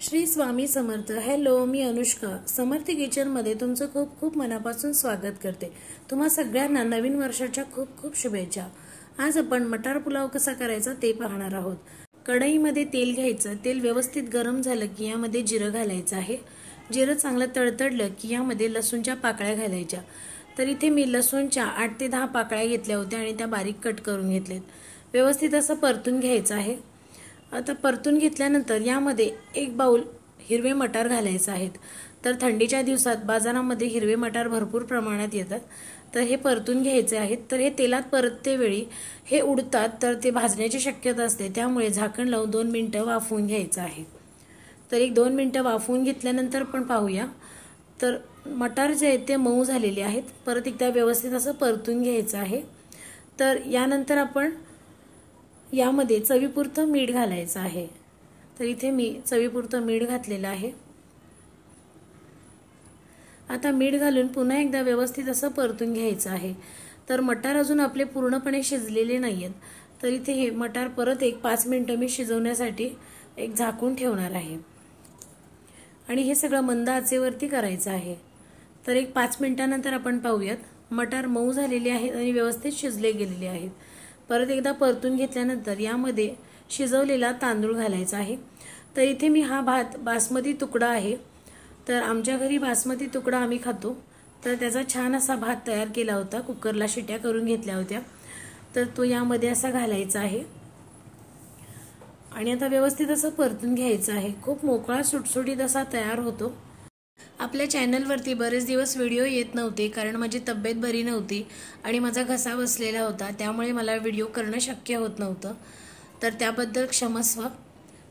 Shri Swami Samarth. Hello, मी अनुष्का समर्थ किचनमध्ये तुमचं खूप खूप मनापासून स्वागत करते। तुम्हा सगळ्यांना नवीन वर्षाच्या खूप खूप शुभेच्छा। आज आपण मटार पुलाव कसा करायचा ते पाहणार आहोत। कढईमध्ये तेल घ्यायचं। तेल व्यवस्थित गरम झालं की यामध्ये जिरं घालायचं आहे। जिरं चांगलं तडतडलं की यामध्ये लसूणच्या पाकळ्या घालायच्या। तर इथे मी लसूणच्या 8 ते 10 पाकळ्या घेतल्या होत्या आणि त्या बारीक कट करून घेतलेत। व्यवस्थित असं परतून घ्यायचं आहे। आता परतून घेतल्यानंतर यामध्ये 1 बाउल हिरवे मटार घालायचे आहेत। तर थंडीच्या दिवसात बाजारामध्ये हिरवे मटार भरपूर प्रमाणात येतात, तर हे परतून घ्यायचे आहेत। तर हे तेलात परतते वेळी हे उडतात, तर ते भाजण्याची शक्यता असते, त्यामुळे झाकण लावून 2 मिनिटं वाफवून घ्यायचं आहे। तर 1-2 मिनिटं वाफवून घेतल्यानंतर पण पाहूया, तर मटार जे आहेत ते मऊ झालेले आहेत। परत एकदा व्यवस्थित असं परतून घ्यायचं आहे। तर यानंतर आपण यामध्ये चवीपुरतं मीठ घालायचं आहे। तर इथे मी चवीपुरतं मीठ घातलेलं आहे। आता मीठ घालून पुन्हा एकदा व्यवस्थित असं परतून घ्यायचं आहे। तर मटार अजून आपले पूर्णपणे शिजलेले नाहीयेत, तर इथे हे मटार परत 5 मिनिटं मी शिजवण्यासाठी झाकून ठेवणार आहे आणि हे सगळं मंद आचेवरती करायचं आहे। तर 5 मिनिटांनंतर आपण पाहूयात, मटार मऊ झालेले आहेत आणि व्यवस्थित शिजले गेलेले आहेत। परत एकदा परतून घेतल्यानंतर यामध्ये शिजवलेला तांदूळ घालायचा आहे। तर इथे मी हा भात बासमती तुकडा आहे, तर आमच्या घरी बासमती तुकडा आम्ही खातो, तर त्याचा छान असा भात तयार केला होता। कुकरला शिट्या करून घेतल्या होत्या, तर तो यामध्ये असा घालायचा आहे आणि आता व्यवस्थित असं परतून घ्यायचं आहे। खूप मोकळा सुटसुटीत असा तयार होतो। आपल्या चॅनलवरती बरेच दिवस व्हिडिओ येत नव्हते, कारण माझी तब्येत बरी नव्हती आणि माझा घसा बसलेला होता, त्यामुळे मला व्हिडिओ करणं शक्य होत नव्हतं, तर त्याबद्दल क्षमस्व।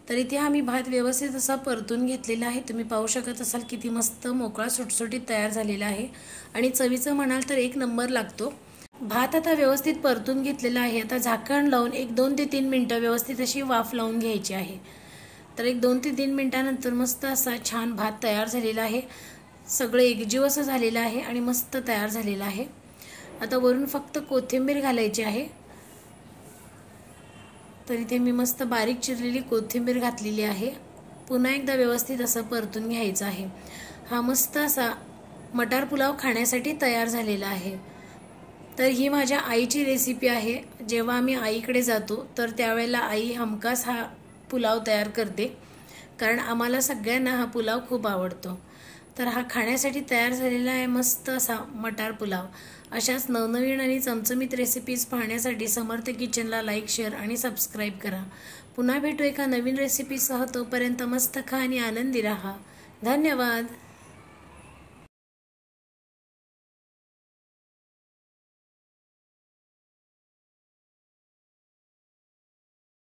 तर इथे आम्ही भात व्यवस्थित असा परतून घेतलेला आहे। तुम्ही पाहू शकत असाल किती मस्त मोकळा सुटसुटीत तयार झालेला आहे आणि चवीचं म्हणाल तर 1 नंबर लागतो। भात आता व्यवस्थित परतून घेतलेला आहे। आता झाकण लावून 2 ते 3 मिनिटं व्यवस्थित अशी वाफ लावून घ्यायची आहे। तर 2 ते 3 मिनिटांनंतर मस्त असा छान भात तयार झालेला आहे। सगळं एकजीव असं झालेलं आहे आणि मस्त तयार झालेला आहे। आता वरून फक्त कोथिंबीर घालायची आहे। तर इथे मी मस्त बारीक चिरलेली कोथिंबीर घातलेली आहे। पुन्हा एकदा व्यवस्थित असं परतून घ्यायचं आहे। हा मस्त असा मटार पुलाव खाण्यासाठी तयार झालेला आहे। तर ही माझ्या आईची रेसिपी आहे। जेव्हा आम्ही आईकडे जातो तर त्यावेळेला आई हमखास हा पुलाव तयार करते, कारण आम्हाला सगळ्यांना हा पुलाव खूप आवडतो। तर हा खाण्यासाठी तयार झालेला आहे मस्त असा मटार पुलाव। अशाच नवनवीन आणि चमचमीत रेसिपीज पाहण्यासाठी समर्थ किचनला लाईक, शेअर आणि सबस्क्राईब करा। पुन्हा भेटू एका नवीन रेसिपीसह। तोपर्यंत मस्त खा आणि आनंदी राहा। धन्यवाद।